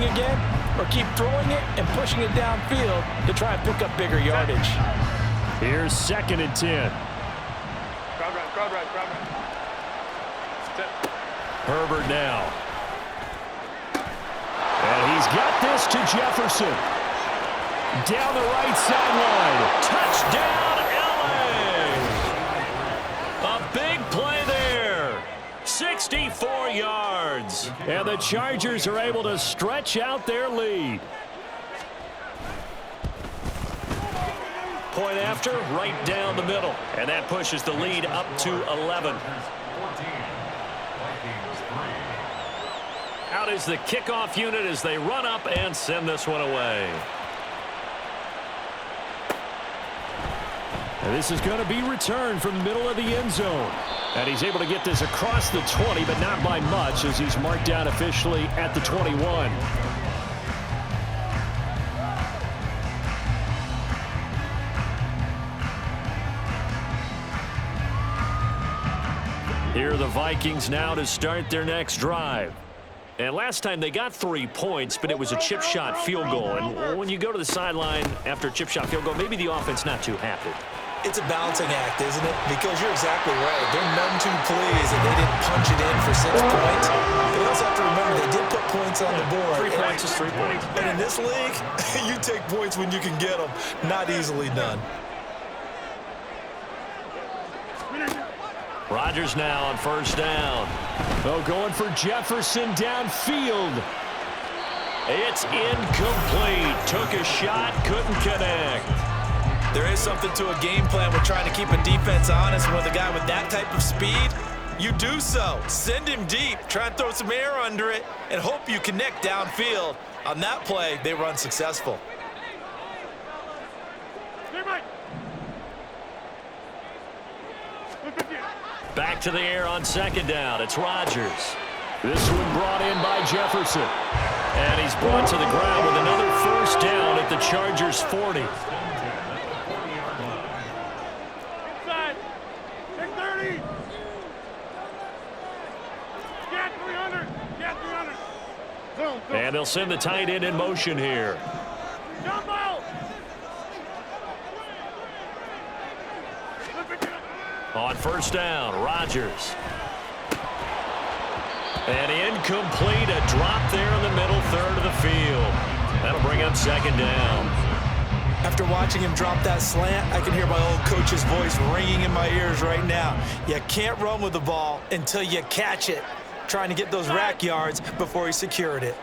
moving again, or keep throwing it and pushing it downfield to try and pick up bigger yardage. Here's 2nd and 10. Crowd right. Herbert now. And he's got this to Jefferson. Down the right sideline. Touchdown, LA! A big play there. 64 yards. And the Chargers are able to stretch out their lead. Point after, right down the middle. And that pushes the lead up to 11. Out is the kickoff unit as they run up and send this one away. And this is going to be returned from the middle of the end zone. And he's able to get this across the 20, but not by much as he's marked down officially at the 21. Here are the Vikings now to start their next drive. And last time they got 3 points, but it was a chip shot field goal. And when you go to the sideline after a chip shot field goal, maybe the offense not too happy. It's a balancing act, isn't it? Because you're exactly right. They're none too pleased that they didn't punch it in for 6 points. But you also have to remember they did put points on the board. 3 points is 3 points. And in this league, you take points when you can get them. Not easily done. Rodgers now on 1st down. Oh, going for Jefferson downfield. It's incomplete. Took a shot, couldn't connect. There is something to a game plan with trying to keep a defense honest. With a guy with that type of speed, you do so. Send him deep, try and throw some air under it, and hope you connect downfield. On that play, they were unsuccessful. Back to the air on 2nd down. It's Rodgers. This one brought in by Jefferson. And he's brought to the ground with another 1st down at the Chargers' 40. Inside. Take 30. Get 300. Get 300. Zone. And they'll send the tight end in motion here. Jump out. On 1st down, Rodgers. And incomplete, a drop there in the middle third of the field. That'll bring up 2nd down. After watching him drop that slant, I can hear my old coach's voice ringing in my ears right now. You can't run with the ball until you catch it. Trying to get those rack yards before he secured it.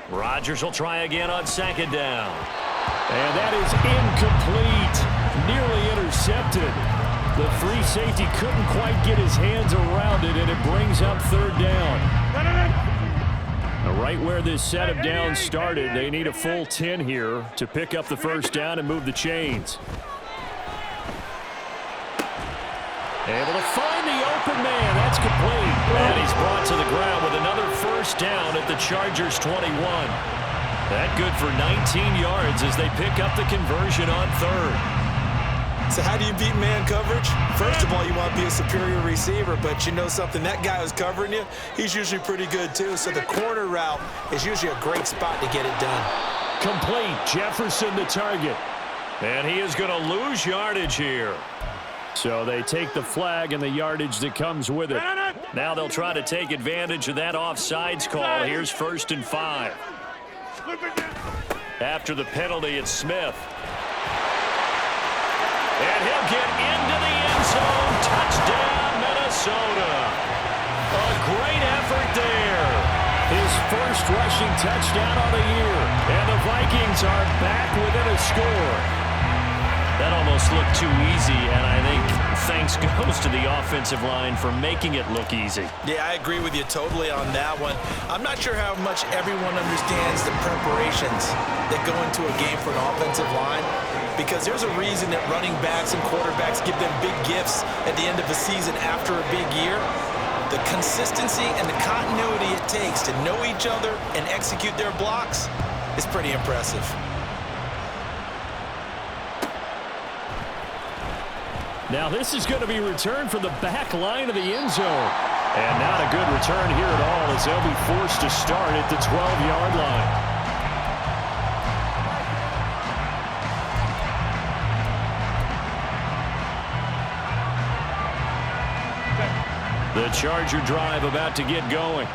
Rodgers will try again on 2nd down. And that is incomplete. Nearly intercepted. The free safety couldn't quite get his hands around it, and it brings up 3rd down. Right where this set of downs started, they need a full 10 here to pick up the 1st down and move the chains. Able to find the open man. That's complete. And he's brought to the ground with another 1st down at the Chargers' 21. That good for 19 yards as they pick up the conversion on 3rd. So how do you beat man coverage? First of all, you want to be a superior receiver, but you know something, that guy who's covering you, he's usually pretty good too. So the corner route is usually a great spot to get it done. Complete. Jefferson the target. And he is going to lose yardage here. So they take the flag and the yardage that comes with it. Now they'll try to take advantage of that offsides call. Here's 1st and 5. After the penalty, it's Smith. And he'll get into the end zone. Touchdown, Minnesota. A great effort there. His 1st rushing touchdown of the year. And the Vikings are back within a score. That almost looked too easy, and I think thanks goes to the offensive line for making it look easy. Yeah, I agree with you totally on that one. I'm not sure how much everyone understands the preparations that go into a game for an offensive line, because there's a reason that running backs and quarterbacks give them big gifts at the end of the season after a big year. The consistency and the continuity it takes to know each other and execute their blocks is pretty impressive. Now this is going to be returned from the back line of the end zone. And not a good return here at all as they'll be forced to start at the 12-yard line. The Charger drive about to get going.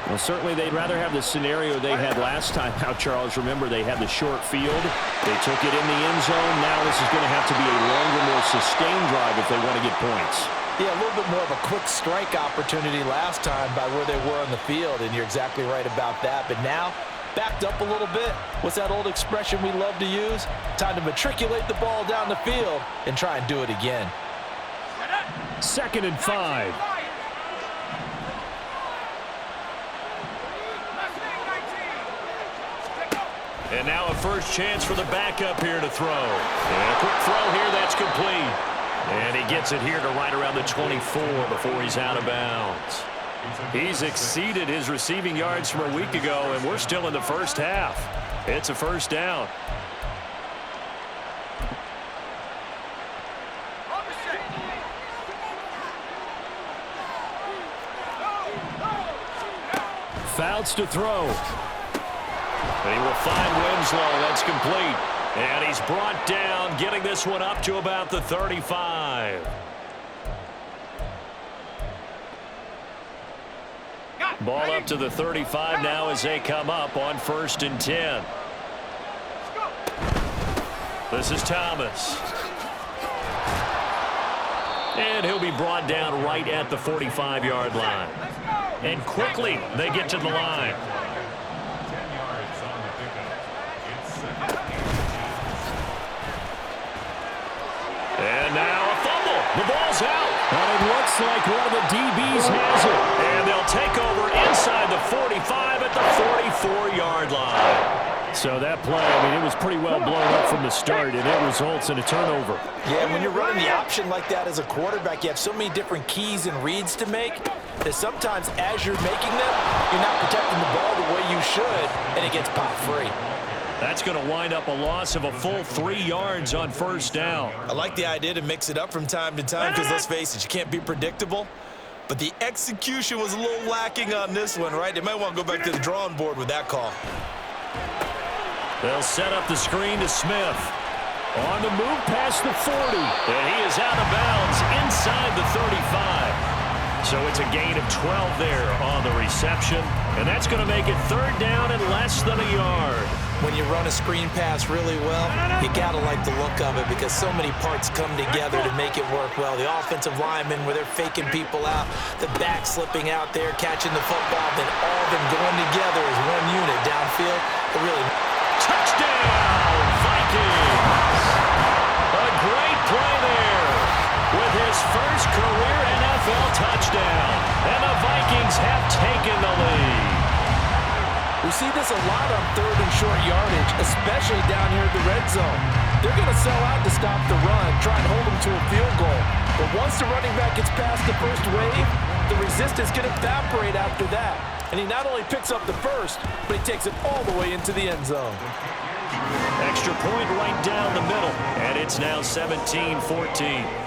Well, certainly they'd rather have the scenario they had last time out, Charles. Remember, they had the short field. They took it in the end zone. Now this is going to have to be a longer, more sustained drive if they want to get points. Yeah, a little bit more of a quick strike opportunity last time by where they were on the field, and you're exactly right about that. But now, backed up a little bit. What's that old expression we love to use? Time to matriculate the ball down the field and try and do it again. 2nd and 5. And now a first chance for the backup here to throw. And a quick throw here, that's complete. And he gets it here to right around the 24 before he's out of bounds. He's exceeded his receiving yards from a week ago, and we're still in the first half. It's a first down. Fouts to throw. And he will find Winslow. That's complete. And he's brought down, getting this one up to about the 35. Ball up to the 35 now as they come up on 1st and 10. This is Thomas. And he'll be brought down right at the 45-yard line. And quickly they get to the line. And now a fumble. The ball's out. And it looks like one of the DBs has it. And they'll take over inside the 45 at the 44-yard line. So that play, I mean, it was pretty well blown up from the start, and it results in a turnover. Yeah, when you're running the option like that as a quarterback, you have so many different keys and reads to make that sometimes as you're making them, you're not protecting the ball the way you should, and it gets popped free. That's going to wind up a loss of a full 3 yards on 1st down. I like the idea to mix it up from time to time because, let's face it, you can't be predictable. But the execution was a little lacking on this one, right? They might want to go back to the drawing board with that call. They'll set up the screen to Smith. On the move past the 40. And he is out of bounds inside the 35. So it's a gain of 12 there on the reception. And that's going to make it 3rd down and less than a yard. When you run a screen pass really well, you got to like the look of it because so many parts come together to make it work well. The offensive linemen where they're faking people out, the back slipping out there, catching the football, then all of them going together as one unit downfield. It really... Touchdown, Vikings! A great play there with his first career NFL touchdown. And the Vikings have taken the lead. We see this a lot on 3rd and short yardage, especially down here at the red zone. They're going to sell out to stop the run, try and hold them to a field goal. But once the running back gets past the first wave, the resistance can evaporate after that. And he not only picks up the first, but he takes it all the way into the end zone. Extra point right down the middle, and it's now 17-14.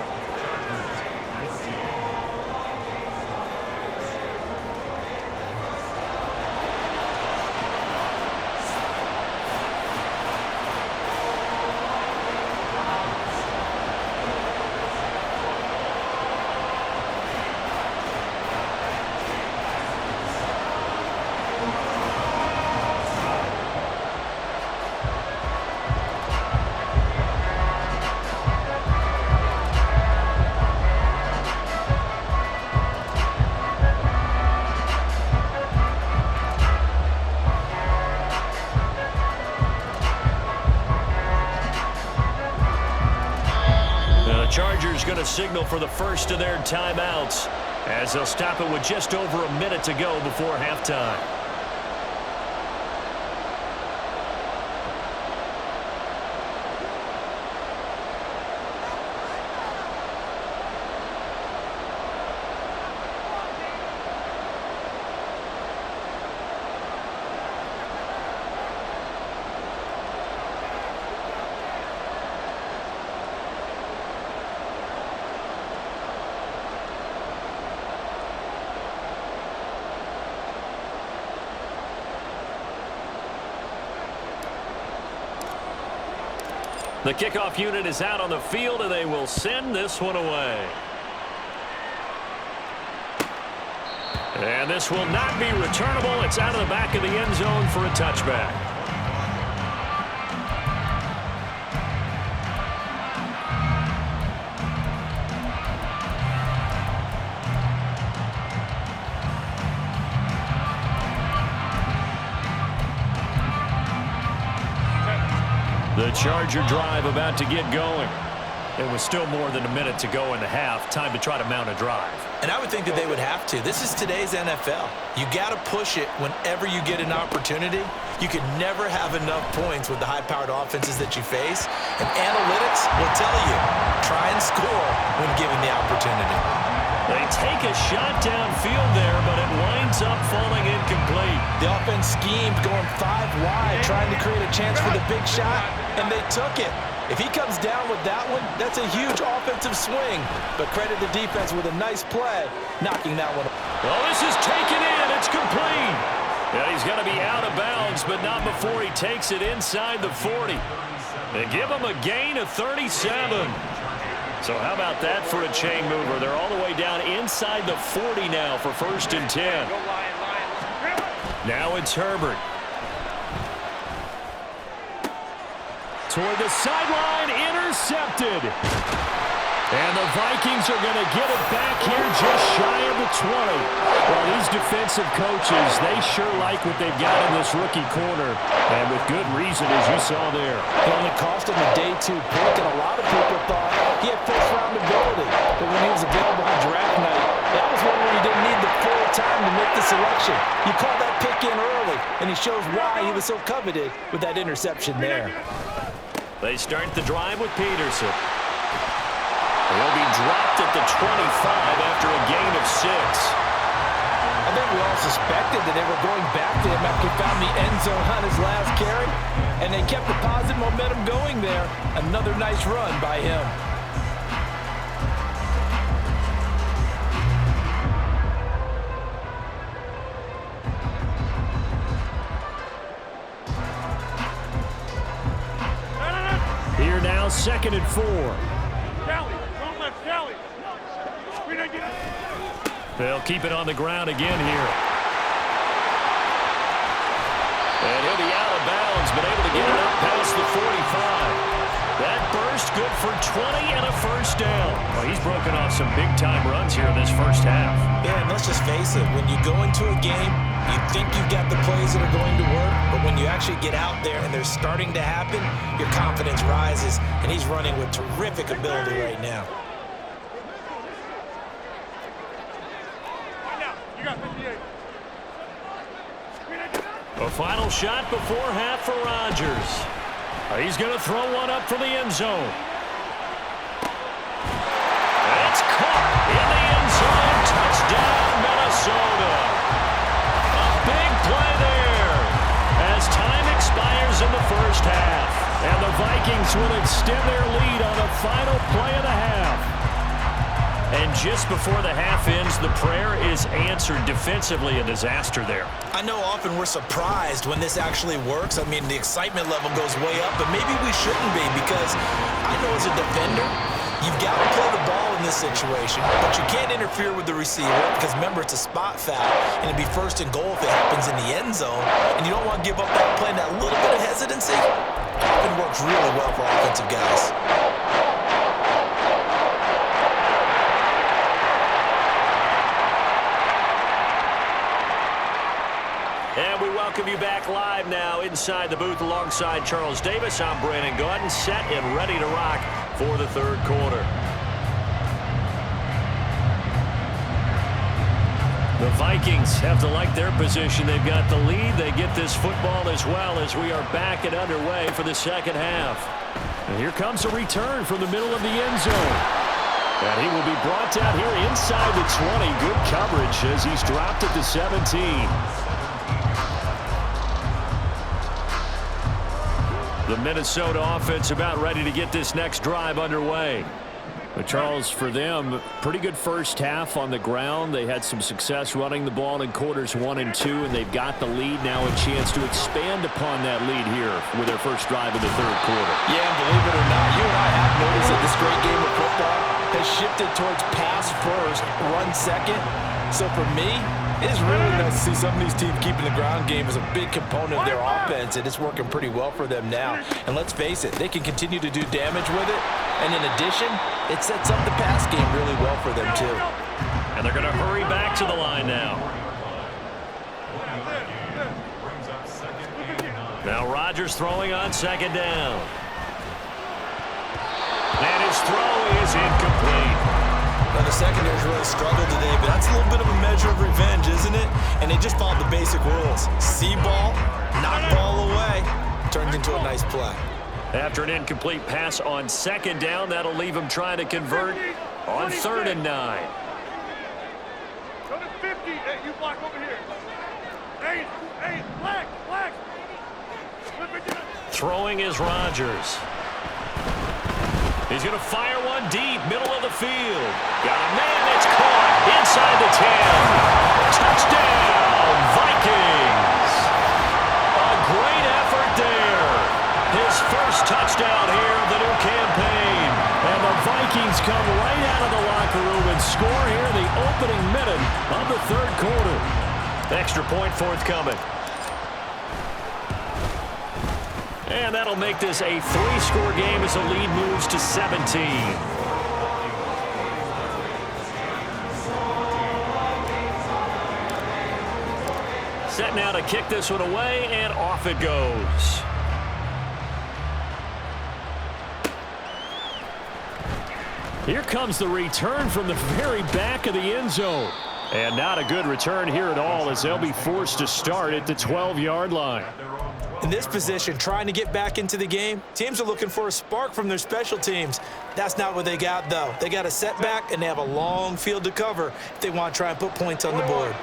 Chargers going to signal for the first of their timeouts as they'll stop it with just over a minute to go before halftime. The kickoff unit is out on the field, and they will send this one away. And this will not be returnable. It's out of the back of the end zone for a touchback. The Charger drive about to get going. There was still more than a minute to go in the half. Time to try to mount a drive. And I would think that they would have to. This is today's NFL. You got to push it whenever you get an opportunity. You can never have enough points with the high-powered offenses that you face. And analytics will tell you, try and score when given the opportunity. They take a shot downfield there, but it winds up falling incomplete. The offense schemed going 5 wide, trying to create a chance for the big shot, and they took it. If he comes down with that one, that's a huge offensive swing. But credit the defense with a nice play, knocking that one. Well, this is taken in. It's complete. Yeah, he's going to be out of bounds, but not before he takes it inside the 40. They give him a gain of 37. So how about that for a chain mover? They're all the way down inside the 40 now for 1st and 10. Now it's Herbert. Toward the sideline, intercepted. And the Vikings are going to get it back here just shy of the 20. Well, these defensive coaches, they sure like what they've got in this rookie corner. And with good reason, as you saw there. It only cost him a day 2 pick, and a lot of people thought he had first-round ability. But when he was available on draft night, that was one where he didn't need the full time to make the selection. You call that pick in early, and he shows why he was so coveted with that interception there. They start the drive with Peterson. He'll be dropped at the 25 after a gain of 6. I think we all suspected that they were going back to him after he found the end zone on his last carry, and they kept the positive momentum going there. Another nice run by him. Here now, 2nd and 4. Sally, don't let Sally. They'll keep it on the ground again here. And he'll be out of bounds, but able to get it up past the 45. That burst good for 20 and a 1st down. Well, he's broken off some big-time runs here in this first half. Yeah, and let's just face it. When you go into a game, you think you've got the plays that are going to work, but when you actually get out there and they're starting to happen, your confidence rises, and he's running with terrific ability right now. You got 58. A final shot before half for Rodgers. He's going to throw one up for the end zone. It's caught in the end zone. Touchdown, Minnesota. A big play there as time expires in the first half. And the Vikings will extend their lead on the final play of the half. And just before the half ends, the prayer is answered. Defensively, a disaster there. I know often we're surprised when this actually works. I mean, the excitement level goes way up, but maybe we shouldn't be, because I know as a defender, you've got to play the ball in this situation, but you can't interfere with the receiver because, remember, it's a spot foul, and it'd be 1st and goal if it happens in the end zone, and you don't want to give up that play. And that little bit of hesitancy often works really well for offensive guys. And we welcome you back live now inside the booth alongside Charles Davis. I'm Brandon Gaudin, set and ready to rock for the 3rd quarter. The Vikings have to like their position. They've got the lead. They get this football as well as we are back and underway for the 2nd half. And here comes a return from the middle of the end zone. And he will be brought down here inside the 20. Good coverage as he's dropped at the 17. The Minnesota offense about ready to get this next drive underway. Charles, for them, pretty good first half on the ground. They had some success running the ball in quarters 1 and 2, and they've got the lead now, a chance to expand upon that lead here with their first drive of the third quarter. Yeah, and believe it or not, you and I have noticed that this great game of football has shifted towards pass first, run second. So for me, it's really nice to see some of these teams keeping the ground game as a big component of their offense, and it's working pretty well for them now. And let's face it, they can continue to do damage with it. And in addition, it sets up the pass game really well for them too. And they're going to hurry back to the line now. Now Rodgers throwing on second down. And his throw is incomplete. Now, the secondary's really struggled today, but that's a little bit of a measure of revenge, isn't it? And they just followed the basic rules. See ball, knock ball away. Turns into a nice play. After an incomplete pass on second down, that'll leave him trying to convert on 3rd and 9. Go to 50. Hey, you block over here. Hey, black. Throwing is Rodgers. He's going to fire one deep, middle of the field. Got a man that's caught inside the 10. Touchdown, Vikings. A great effort there. His first touchdown here of the new campaign. And the Vikings come right out of the locker room and score here in the opening minute of the third quarter. Extra point forthcoming. And that'll make this a 3-score game as the lead moves to 17. Set now to kick this one away, and off it goes. Here comes the return from the very back of the end zone. And not a good return here at all, as they'll be forced to start at the 12-yard line. In this position, trying to get back into the game, teams are looking for a spark from their special teams. That's not what they got, though. They got a setback, and they have a long field to cover if they want to try and put points on the board.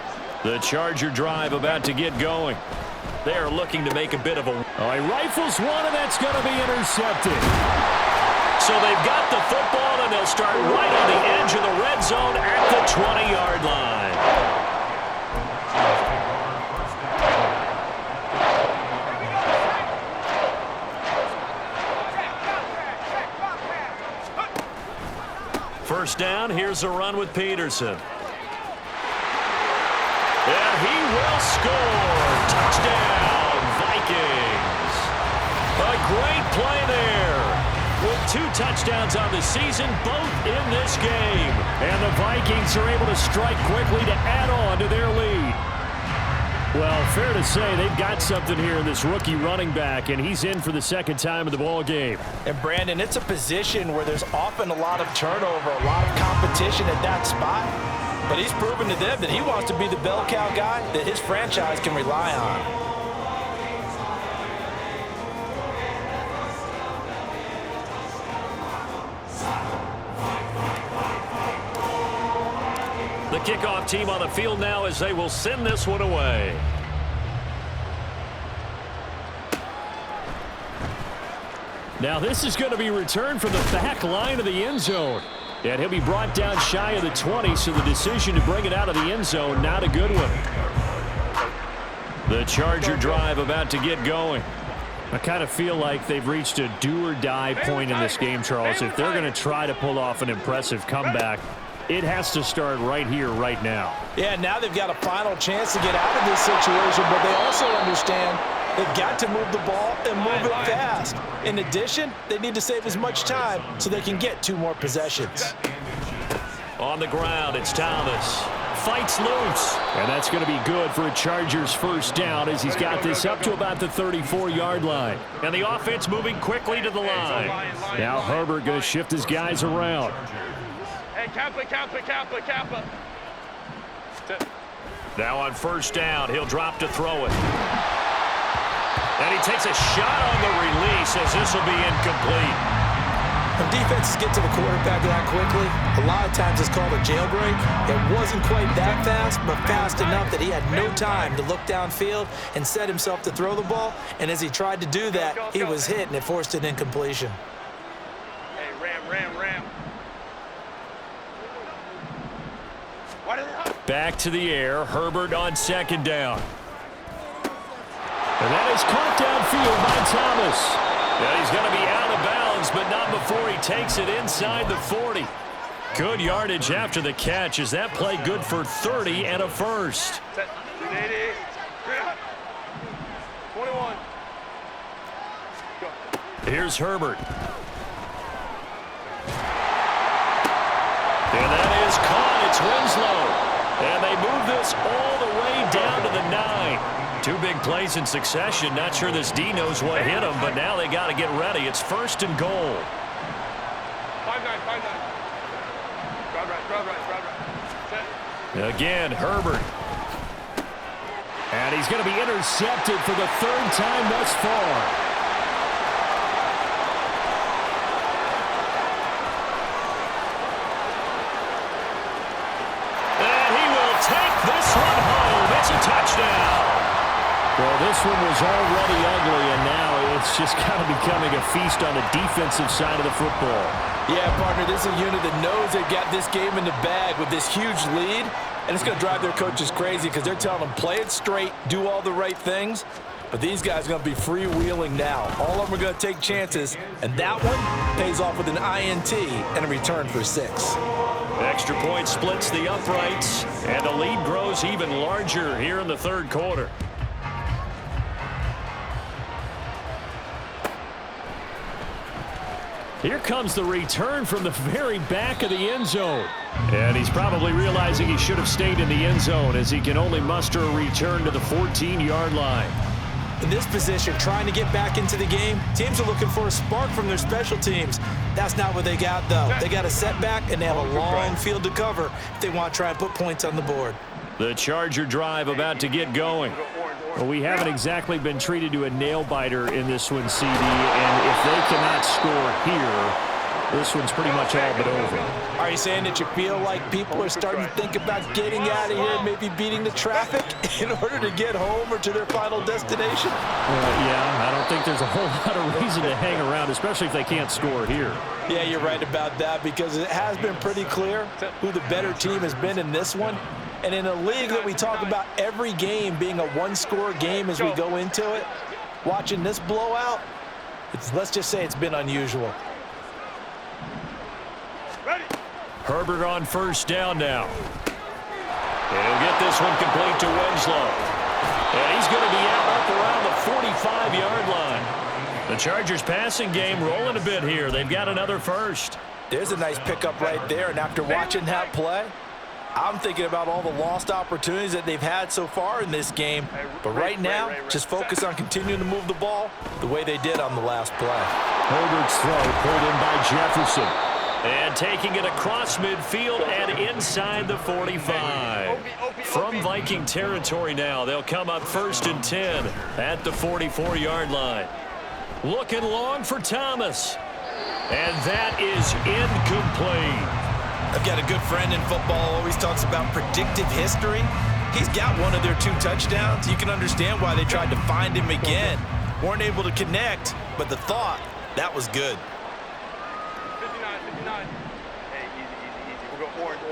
The Charger drive about to get going. They are looking to make a bit of a... Oh, he rifles one, and that's going to be intercepted. So they've got the football, and they'll start right on the edge of the red zone at the 20-yard line. First down, here's a run with Peterson. And he will score. Touchdown, Vikings. A great play there. With 2 touchdowns on the season, both in this game. And the Vikings are able to strike quickly to add on to their lead. Well, fair to say they've got something here in this rookie running back, and he's in for the second time in the ball game. And, Brandon, it's a position where there's often a lot of turnover, a lot of competition at that spot. But he's proven to them that he wants to be the bell cow guy that his franchise can rely on. The kickoff team on the field now as they will send this one away. Now this is going to be returned from the back line of the end zone. And he'll be brought down shy of the 20, so the decision to bring it out of the end zone, not a good one. The Charger drive about to get going. I kind of feel like they've reached a do-or-die point in this game, Charles. If they're going to try to pull off an impressive comeback, it has to start right here, right now. Yeah, now they've got a final chance to get out of this situation, but they also understand they've got to move the ball and move it fast. In addition, they need to save as much time so they can get 2 more possessions. On the ground, it's Thomas. Fights loose. And that's going to be good for a Chargers first down as he's got this up to about the 34-yard line. And the offense moving quickly to the line. Now Herbert going to shift his guys around. Hey, Kappa. Now on first down, he'll drop to throw it. And he takes a shot on the release as this will be incomplete. When defenses get to the quarterback that quickly, a lot of times it's called a jailbreak. It wasn't quite that fast, but fast enough that he had no time to look downfield and set himself to throw the ball. And as he tried to do that, he was hit, and it forced an incompletion. Hey, ram. Back to the air. Herbert on second down. And that is caught downfield by Thomas. Yeah, he's going to be out of bounds, but not before he takes it inside the 40. Good yardage after the catch. Is that play good for 30 and a first? 21. Here's Herbert. And that is caught. It's Winslow. And they move this all the way down to the 9. 2 big plays in succession. Not sure this D knows what hit him, but now they got to get ready. It's first and goal. 5-9. Drive right. Again, Herbert. And he's going to be intercepted for the 3rd time thus far. Touchdown. Well, this one was already ugly, and now it's just kind of becoming a feast on the defensive side of the football. Yeah, partner, this is a unit that knows they've got this game in the bag with this huge lead, and it's going to drive their coaches crazy because they're telling them play it straight, do all the right things. But these guys are going to be freewheeling now. All of them are going to take chances, and that one pays off with an INT and a return for 6. Extra point splits the uprights, and the lead grows even larger here in the 3rd quarter. Here comes the return from the very back of the end zone. And he's probably realizing he should have stayed in the end zone as he can only muster a return to the 14-yard line. In this position, trying to get back into the game, teams are looking for a spark from their special teams. That's not what they got, though. They got a setback, and they have a long field to cover if they want to try and put points on the board. The Charger drive about to get going. Well, we haven't exactly been treated to a nail-biter in this one, CD, and if they cannot score here, this one's pretty much all but over. Are you saying that you feel like people are starting to think about getting out of here, maybe beating the traffic in order to get home or to their final destination? Yeah, I don't think there's a whole lot of reason to hang around, especially if they can't score here. Yeah, you're right about that because it has been pretty clear who the better team has been in this one. And in a league that we talk about every game being a one-score game as we go into it, watching this blowout, let's just say it's been unusual. Herbert on first down now. And he'll get this one complete to Winslow. And he's going to be out up around the 45-yard line. The Chargers passing game rolling a bit here. They've got another first. There's a nice pickup right there, and after watching that play, I'm thinking about all the lost opportunities that they've had so far in this game. But right now, just focus on continuing to move the ball the way they did on the last play. Herbert's throw pulled in by Jefferson. And taking it across midfield and inside the 45. From Viking territory now, they'll come up 1st and 10 at the 44-yard line. Looking long for Thomas. And that is incomplete. I've got a good friend in football, always talks about predictive history. He's got one of their 2 touchdowns. You can understand why they tried to find him again. Weren't able to connect, but the thought, that was good. 59. Hey, easy. We'll go orange.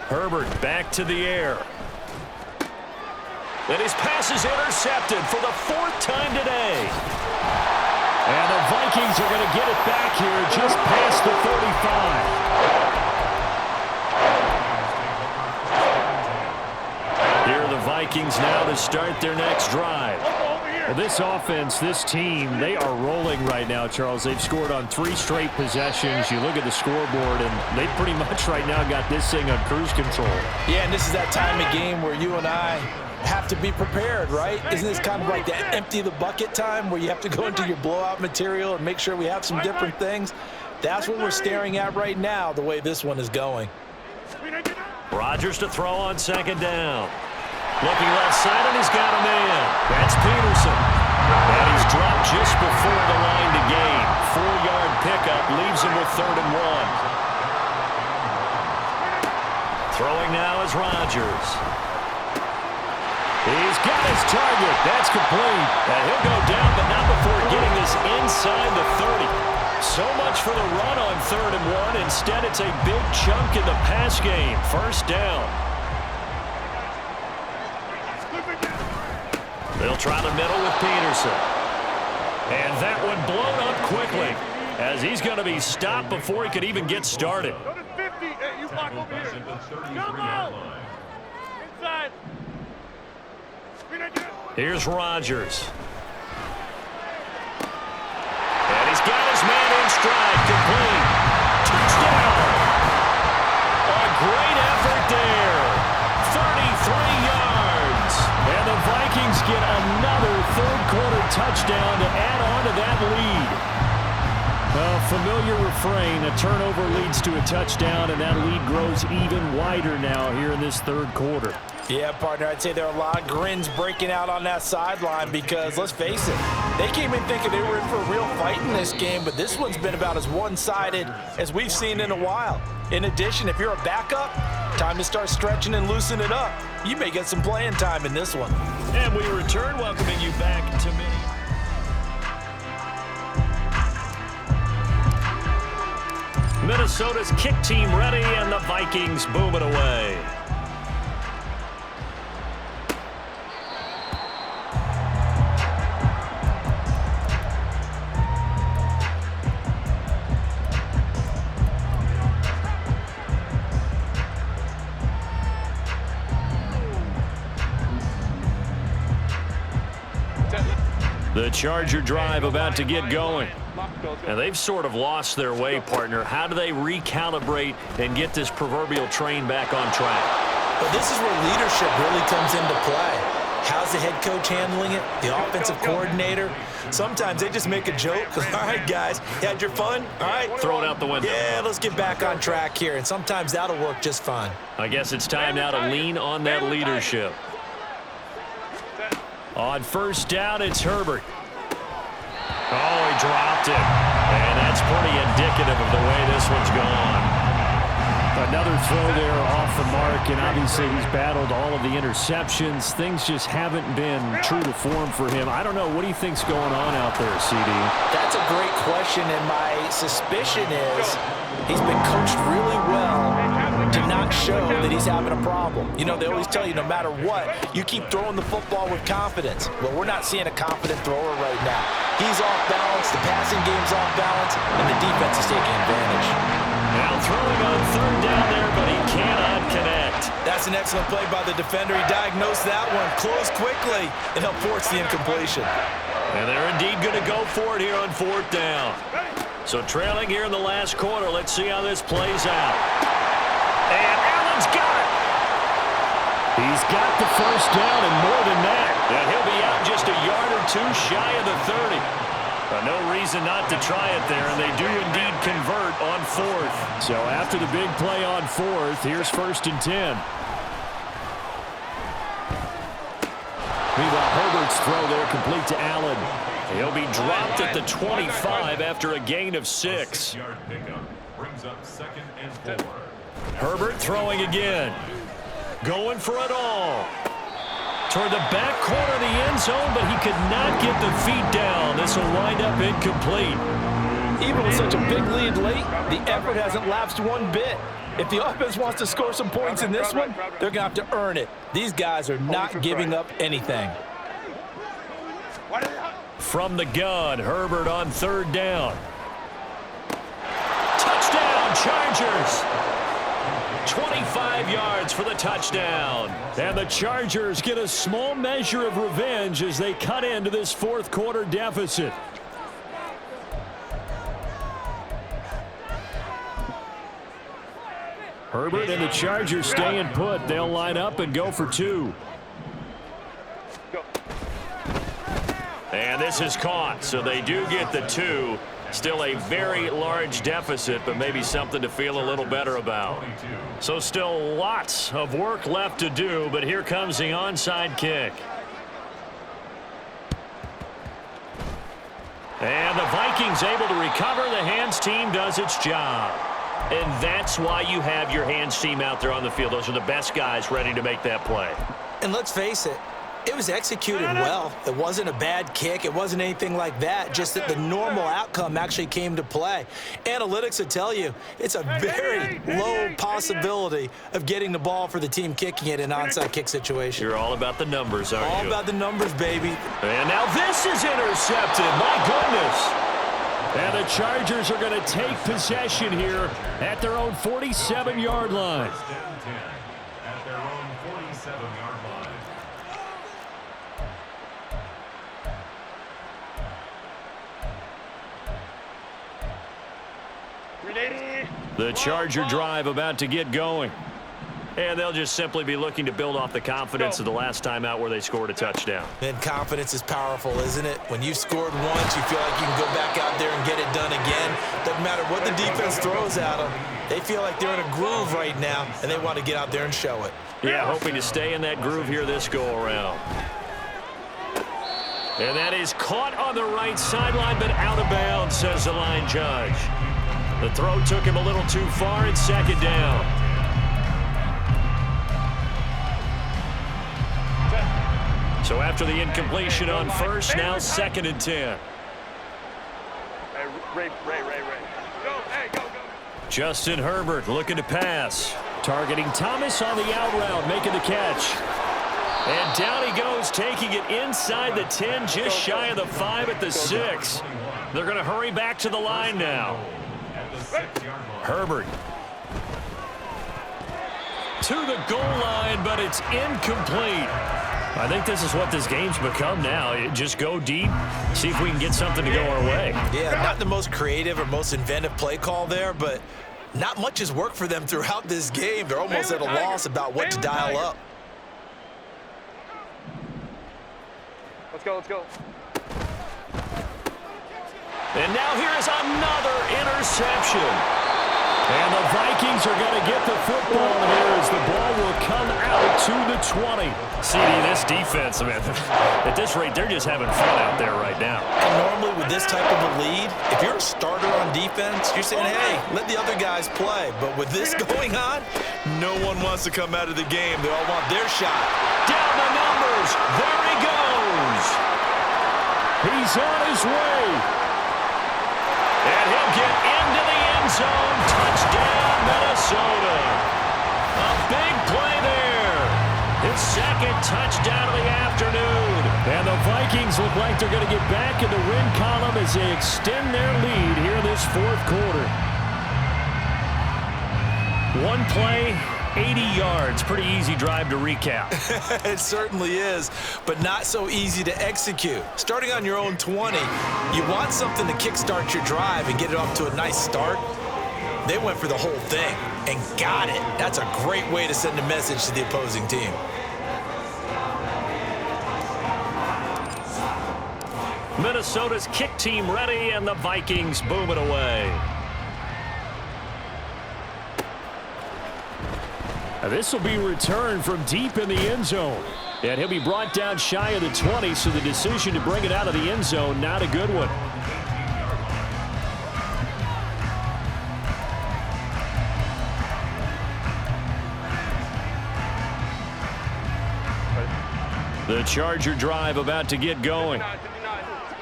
Herbert back to the air. And his pass is intercepted for the 4th time today. And the Vikings are going to get it back here just past the 35. Here are the Vikings now to start their next drive. Well, this offense, this team, they are rolling right now, Charles. They've scored on 3 straight possessions. You look at the scoreboard, and they pretty much right now got this thing on cruise control. Yeah, and this is that time of game where you and I have to be prepared, right? Isn't this kind of like that empty the bucket time where you have to go into your blowout material and make sure we have some different things? That's what we're staring at right now, the way this one is going. Rodgers to throw on 2nd down. Looking left side, and he's got a man. That's Peterson. And he's dropped just before the line to gain. 4-yard pickup leaves him with 3rd and 1. Throwing now is Rodgers. He's got his target. That's complete. And he'll go down, but not before getting this inside the 30. So much for the run on 3rd and 1. Instead, it's a big chunk in the pass game. 1st down. They'll try the middle with Peterson. And that one blown up quickly as he's going to be stopped before he could even get started. Go to 50. Hey, you block over here. Come on. Inside. Here's Rodgers. And he's got his man in stride, complete. Touchdown. A great effort there. 33 yards. And the Vikings get another third-quarter touchdown to add on to that lead. A familiar refrain, a turnover leads to a touchdown, and that lead grows even wider now here in this third quarter. Yeah, partner, I'd say there are a lot of grins breaking out on that sideline because, let's face it, they came in thinking they were in for a real fight in this game, but this one's been about as one-sided as we've seen in a while. In addition, if you're a backup, time to start stretching and loosen it up. You may get some playing time in this one. And we return, welcoming you back to me. Minnesota's kick team ready, and the Vikings boom it away. The Charger drive about to get going. And they've sort of lost their way, partner. How do they recalibrate and get this proverbial train back on track? But this is where leadership really comes into play. How's the head coach handling it? The offensive coordinator? Sometimes they just make a joke. All right, guys, you had your fun? All right. Throw it out the window. Yeah, let's get back on track here. And sometimes that'll work just fine. I guess it's time now to lean on that leadership. On first down, it's Herbert. Oh, he dropped it. And that's pretty indicative of the way this one's gone. Another throw there off the mark, and obviously he's battled all of the interceptions. Things just haven't been true to form for him. I don't know. What do you think's going on out there, CD? That's a great question, and my suspicion is he's been coached really well to not show that he's having a problem. You know, they always tell you no matter what, you keep throwing the football with confidence. Well, we're not seeing a confident thrower right now. He's off balance, the passing game's off balance, and the defense is taking advantage. Now throwing on third down there, but he cannot connect. That's an excellent play by the defender. He diagnosed that one, closed quickly, and helped force the incompletion. And they're indeed going to go for it here on fourth down. So trailing here in the last quarter, let's see how this plays out. And Allen's got it. He's got the first down and more than that. And he'll be out just a yard or two shy of the 30. But no reason not to try it there, and they do indeed convert on fourth. So after the big play on fourth, here's 1st and 10. Meanwhile, Herbert's throw there complete to Allen. He'll be dropped at the 25 after a gain of 6. Herbert throwing again. Going for it all. Toward the back corner of the end zone, but he could not get the feet down. This will wind up incomplete. Even with such a big lead late, the effort hasn't lapsed one bit. If the offense wants to score some points in this one, they're going to have to earn it. These guys are not giving up anything. From the gun, Herbert on third down. Touchdown, Chargers! 25 yards for the touchdown. And the Chargers get a small measure of revenge as they cut into this fourth quarter deficit. Herbert and the Chargers staying put. They'll line up and go for 2. And this is caught, so they do get the 2. Still a very large deficit, but maybe something to feel a little better about. So still lots of work left to do, but here comes the onside kick. And the Vikings able to recover. The hands team does its job. And that's why you have your hands team out there on the field. Those are the best guys ready to make that play. And let's face it, It was executed well. It wasn't a bad kick. It wasn't anything like that. Just that the normal outcome actually came to play. Analytics would tell you it's a very low possibility of getting the ball for the team kicking it in an onside kick situation. You're all about the numbers, aren't you? All about the numbers, baby. And now this is intercepted. My goodness. And the Chargers are going to take possession here at their own 47-yard line. At their own 47-yard line. The Charger drive about to get going. And they'll just simply be looking to build off the confidence of the last time out where they scored a touchdown. And confidence is powerful, isn't it? When you've scored once, you feel like you can go back out there and get it done again. Doesn't matter what the defense throws at them. They feel like they're in a groove right now, and they want to get out there and show it. Yeah, hoping to stay in that groove here this go-around. And that is caught on the right sideline, but out of bounds, says the line judge. The throw took him a little too far. It's second down. So after the incompletion on first, now 2nd and 10. Hey, Ray. Go, hey, go. Justin Herbert looking to pass. Targeting Thomas on the out route, making the catch. And down he goes, taking it inside the 10, just shy of the 5 at the 6. They're going to hurry back to the line now. Herbert to the goal line, but it's incomplete. I think this is what this game's become now. Just go deep, see if we can get something to go our way. Yeah, not the most creative or most inventive play call there, but not much has worked for them throughout this game. They're almost at a loss about what to dial up. Let's go. And now here is another interception. And the Vikings are going to get the football here as the ball will come out to the 20. CD, this defense, man, at this rate, they're just having fun out there right now. And normally with this type of a lead, if you're a starter on defense, you're saying, hey, let the other guys play. But with this going on, no one wants to come out of the game. They all want their shot. Down the numbers. There he goes. He's on his way. And he'll get into the end zone. Touchdown, Minnesota. A big play there. His 2nd touchdown of the afternoon. And the Vikings look like they're going to get back in the win column as they extend their lead here in this 4th quarter. One play, 80 yards. Pretty easy drive to recap. It certainly is, but not so easy to execute. Starting on your own 20, you want something to kickstart your drive and get it off to a nice start. They went for the whole thing and got it. That's a great way to send a message to the opposing team. Minnesota's kick team ready, and the Vikings boom it away. This will be returned from deep in the end zone. And he'll be brought down shy of the 20, so the decision to bring it out of the end zone, not a good one. The Charger drive about to get going.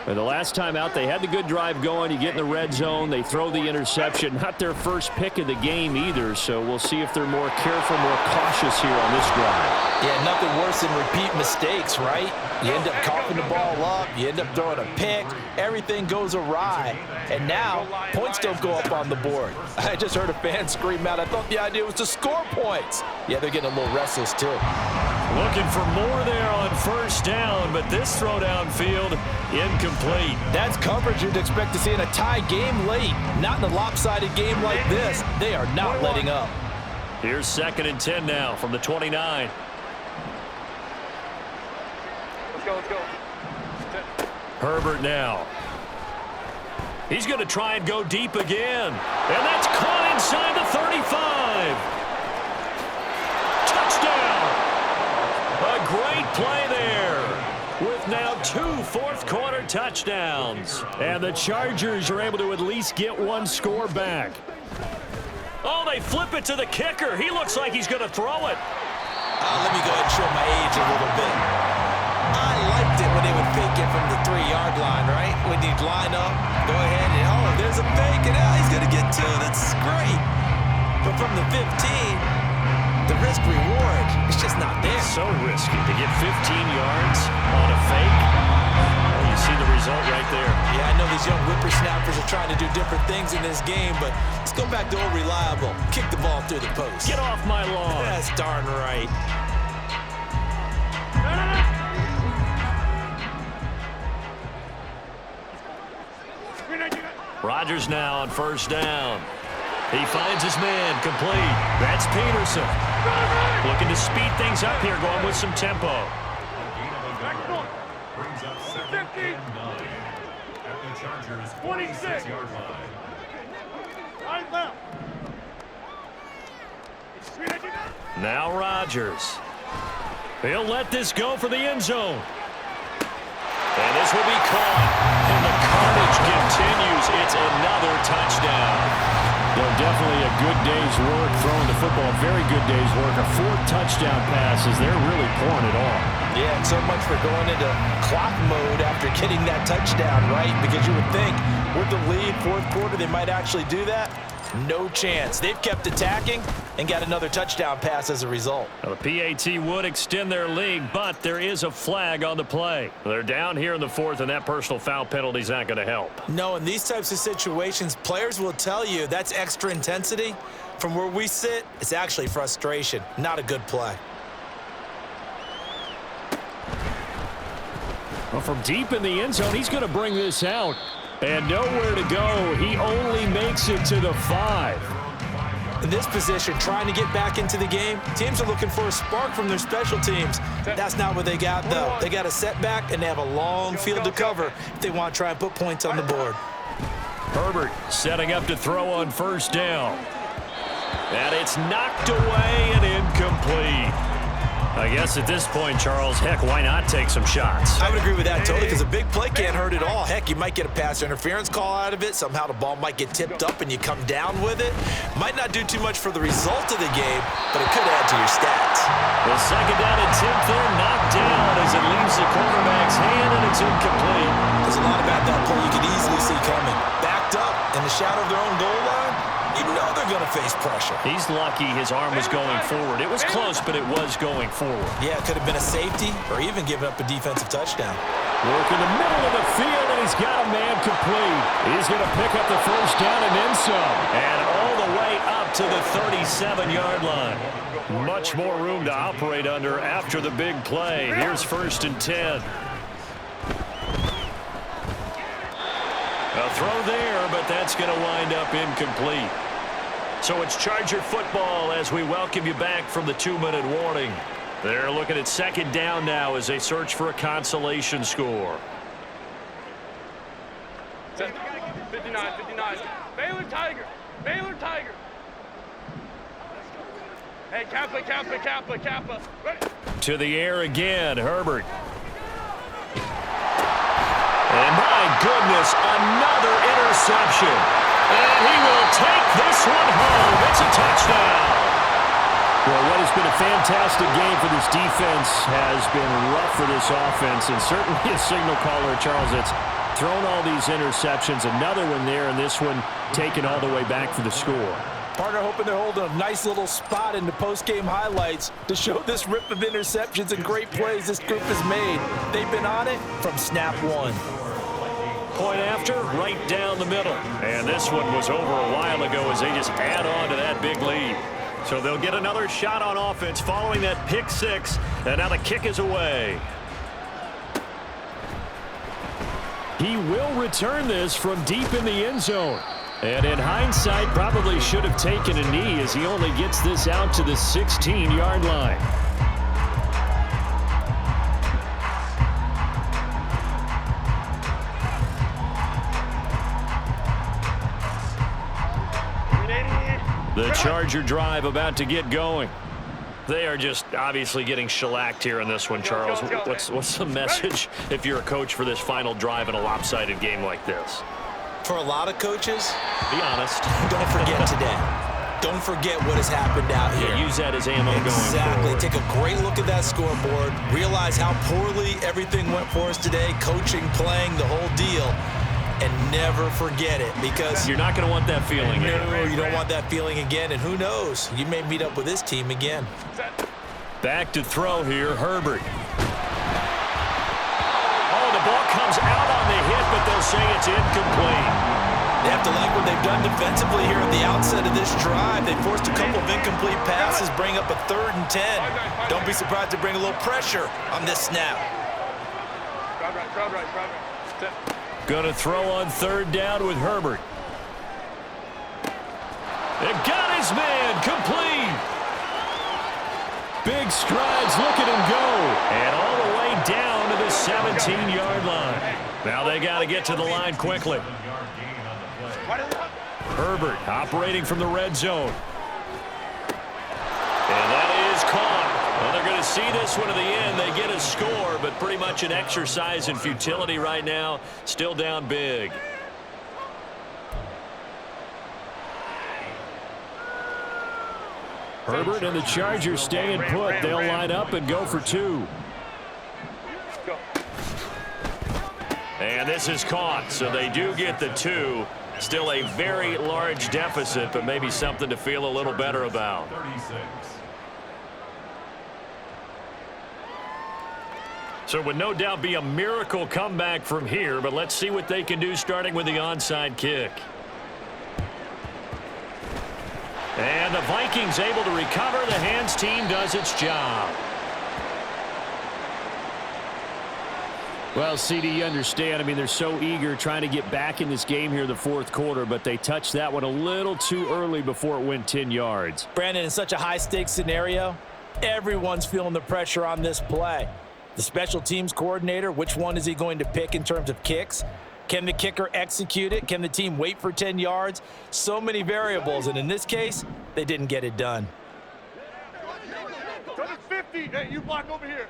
And the last time out, they had the good drive going. You get in the red zone, they throw the interception. Not their first pick of the game either, so we'll see if they're more careful, more cautious here on this drive. Yeah, nothing worse than repeat mistakes, right? You end up coughing the ball up, you end up throwing a pick, everything goes awry. And now, points don't go up on the board. I just heard a fan scream out, I thought the idea was to score points. Yeah, they're getting a little restless too. Looking for more there on first down, but this throw downfield, incomplete. That's coverage you'd expect to see in a tie game late. Not in a lopsided game like this. They are not letting up. Here's 2nd and 10 now from the 29. Let's go. Herbert now. He's going to try and go deep again. And that's caught inside the 35. Touchdown. A great play there. With now 2 fourth-quarter touchdowns. And the Chargers are able to at least get one score back. Oh, they flip it to the kicker. He looks like he's going to throw it. Let me go ahead and show my age a little bit. when they would fake it from the 3-yard line, right? When you'd line up, go ahead, and oh, there's a fake, and now he's going to get 2. That's great. But from the 15, the risk-reward is just not there. So risky to get 15 yards on a fake. Well, you see the result right there. Yeah, I know these young whippersnappers are trying to do different things in this game, but let's go back to old reliable. Kick the ball through the post. Get off my lawn. That's darn right. Rodgers now on first down. He finds his man complete. That's Peterson. Looking to speed things up here, going with some tempo. Brings up 2nd and 9 at the Chargers' 46-yard line. Now Rodgers. He'll let this go for the end zone. And this will be caught. And the carnage continues. It's another touchdown. Well, definitely a good day's work throwing the football. Very good day's work. A 4th touchdown passes. They're really pouring it on. Yeah, and so much for going into clock mode after getting that touchdown, right? Because you would think with the lead, 4th quarter, they might actually do that. No chance. They've kept attacking and got another touchdown pass as a result. Well, the PAT would extend their lead, but there is a flag on the play. They're down here in the 4th, and that personal foul penalty is not going to help. No, in these types of situations, players will tell you that's extra intensity. From where we sit, it's actually frustration, not a good play. Well, from deep in the end zone, he's going to bring this out. And nowhere to go. He only makes it to the 5. In this position, trying to get back into the game, teams are looking for a spark from their special teams. That's not what they got, though. They got a setback, and they have a long field to cover if they want to try and put points on the board. Herbert setting up to throw on first down. And it's knocked away and incomplete. I guess at this point, Charles, heck, why not take some shots? I would agree with that totally, because a big play can't hurt at all. Heck, you might get a pass interference call out of it. Somehow the ball might get tipped up and you come down with it. Might not do too much for the result of the game, but it could add to your stats. The 2nd down attempt there knocked down as it leaves the quarterback's hand, and it's incomplete. There's a lot about that play you could easily see coming. Backed up in the shadow of their own goal line, you know they're going to face pressure. He's lucky his arm was going forward. It was close, but it was going forward. Yeah, it could have been a safety or even given up a defensive touchdown. Work in the middle of the field, and he's got a man complete. He's going to pick up the first down and then some. And all the way up to the 37-yard line. Much more room to operate under after the big play. Here's 1st and 10. A throw there, but that's going to wind up incomplete. So it's Charger football as we welcome you back from the 2-minute warning. They're looking at 2nd down now as they search for a consolation score. 59. Baylor Tiger. Hey, Kappa. Ready. To the air again, Herbert. And my goodness, another interception. And he will take this one home. It's a touchdown. Well, what has been a fantastic game for this defense has been rough for this offense, and certainly a signal caller, Charles, that's thrown all these interceptions. Another one there, and this one taken all the way back for the score. Partner hoping they're holding a nice little spot in the post-game highlights to show this rip of interceptions and great plays this group has made. They've been on it from snap 1. Point after, right down the middle. And this one was over a while ago as they just add on to that big lead. So they'll get another shot on offense following that pick 6. And now the kick is away. He will return this from deep in the end zone. And in hindsight, probably should have taken a knee as he only gets this out to the 16-yard line. The Charger drive about to get going. They are just obviously getting shellacked here in this one, Charles. What's the message if you're a coach for this final drive in a lopsided game like this? For a lot of coaches, be honest. Don't forget today. Don't forget what has happened out here. Yeah, use that as ammo going forward. Exactly. Take a great look at that scoreboard. Realize how poorly everything went for us today. Coaching, playing, the whole deal. And never forget it, because you're not going to want that feeling again. No, you don't want that feeling again. And who knows? You may meet up with this team again. Back to throw here, Herbert. Oh, the ball comes out on the hit, but they'll say it's incomplete. They have to like what they've done defensively here at the outset of this drive. They forced a couple of incomplete passes, bring up a 3rd and 10. Don't be surprised to bring a little pressure on this snap. Crowd right. Going to throw on 3rd down with Herbert. It got his man complete. Big strides, look at him go. And all the way down to the 17-yard line. Now they got to get to the line quickly. Herbert operating from the red zone. And that is caught. Well, they're going to see this one to the end. They get a score, but pretty much an exercise in futility right now. Still down big. Herbert and the Chargers staying put. They'll line up and go for 2. And this is caught, so they do get the 2. Still a very large deficit, but maybe something to feel a little better about. So it would no doubt be a miracle comeback from here, but let's see what they can do starting with the onside kick. And the Vikings able to recover. The hands team does its job. Well, CD, you understand. I mean, they're so eager trying to get back in this game here in the 4th quarter, but they touched that one a little too early before it went 10 yards. Brandon, in such a high-stakes scenario, everyone's feeling the pressure on this play. The special teams coordinator, which one is he going to pick in terms of kicks? Can the kicker execute it? Can the team wait for 10 yards? So many variables, and in this case, they didn't get it done. Go to 50. Hey, you block over here.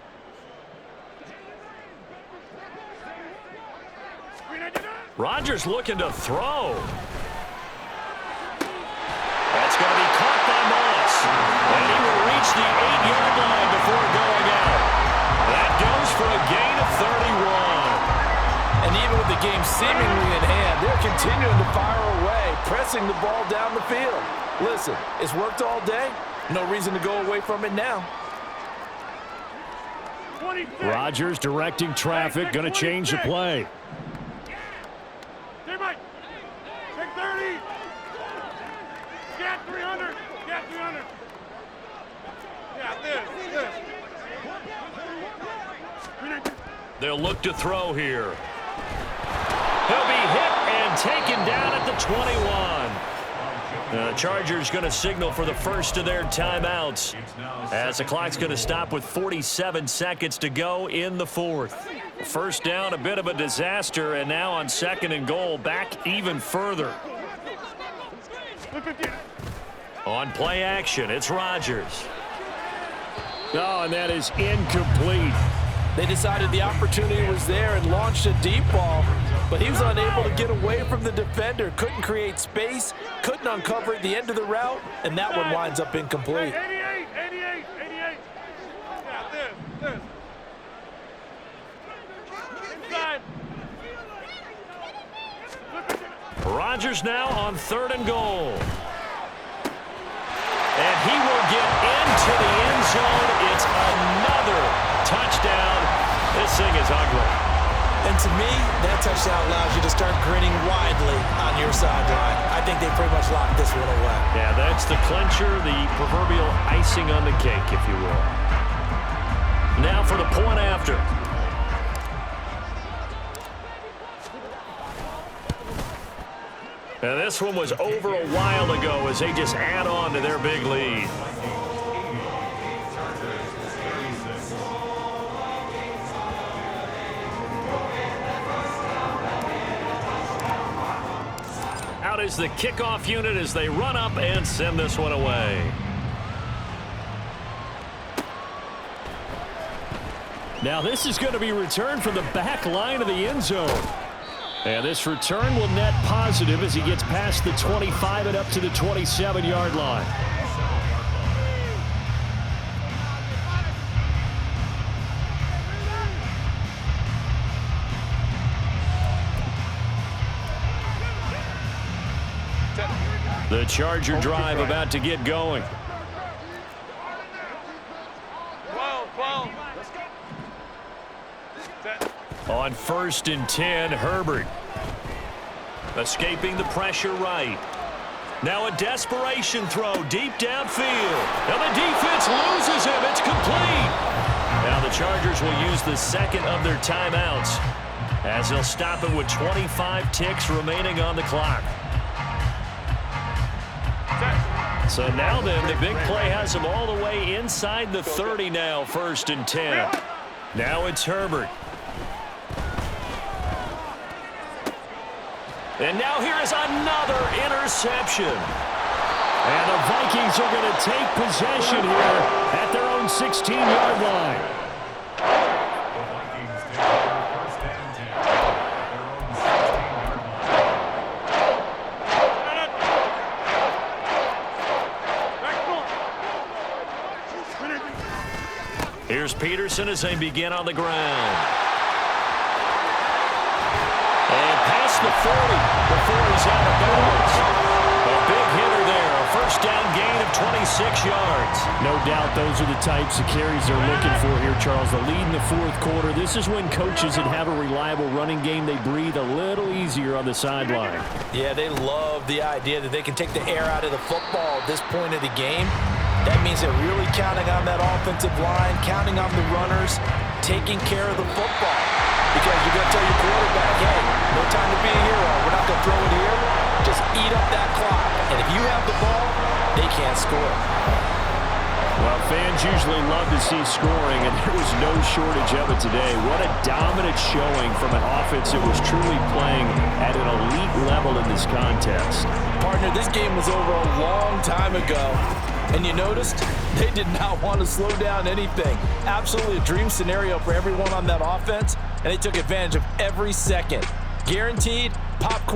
Rodgers looking to throw. That's going to be caught by Moss. And he will reach the 8-yard line before going out. That goes for a gain of 31. And even with the game seemingly in hand, they're continuing to fire away, pressing the ball down the field. Listen, it's worked all day. No reason to go away from it now. Rodgers directing traffic, going to change the play. Take 30. Get 300. Get 300. Yeah, this. They'll look to throw here. He'll be hit and taken down at the 21. The Chargers going to signal for the first of their timeouts as the clock's going to stop with 47 seconds to go in the 4th. First down, a bit of a disaster, and now on 2nd and goal, back even further. On play action, it's Rodgers. Oh, and that is incomplete. They decided the opportunity was there and launched a deep ball, but he was unable to get away from the defender, couldn't create space, couldn't uncover at the end of the route, and that one winds up incomplete. 88. Yeah, this. Inside. Rodgers now on 3rd and goal. And he will get into the end zone. It's another touchdown. This thing is ugly. And to me, that touchdown allows you to start grinning widely on your sideline. I think they pretty much locked this one away. Yeah, that's the clincher, the proverbial icing on the cake, if you will. Now for the point after. And this one was over a while ago as they just add on to their big lead. Out is the kickoff unit as they run up and send this one away. Now this is going to be returned from the back line of the end zone. And this return will net positive as he gets past the 25 and up to the 27-yard line. The Charger drive about to get going. 12. On 1st and 10, Herbert. Escaping the pressure right. Now a desperation throw deep downfield. And the defense loses him. It's complete. Now the Chargers will use the second of their timeouts as they'll stop it with 25 ticks remaining on the clock. So now then, the big play has him all the way inside the 30 now, 1st and 10. Now it's Herbert. And now here is another interception. And the Vikings are going to take possession here at their own 16-yard line. The Vikings take over 1st and 10 at their own 16-yard line. Here's Peterson as they begin on the ground. And past the 40 before he's out of bounds. A big hitter there. A 1st down gain of 26 yards. No doubt those are the types of carries they're looking for here, Charles. The lead in the 4th quarter. This is when coaches that have a reliable running game, they breathe a little easier on the sideline. Yeah, they love the idea that they can take the air out of the football at this point of the game. That means they're really counting on that offensive line, counting on the runners, taking care of the football. Because you're going to tell your quarterback, hey, no time to be a hero. We're not going to throw it here. Just eat up that clock. And if you have the ball, they can't score. Well, fans usually love to see scoring, and there was no shortage of it today. What a dominant showing from an offense that was truly playing at an elite level in this contest. Partner, this game was over a long time ago. And you noticed they did not want to slow down anything. Absolutely a dream scenario for everyone on that offense, and they took advantage of every second. Guaranteed popcorn.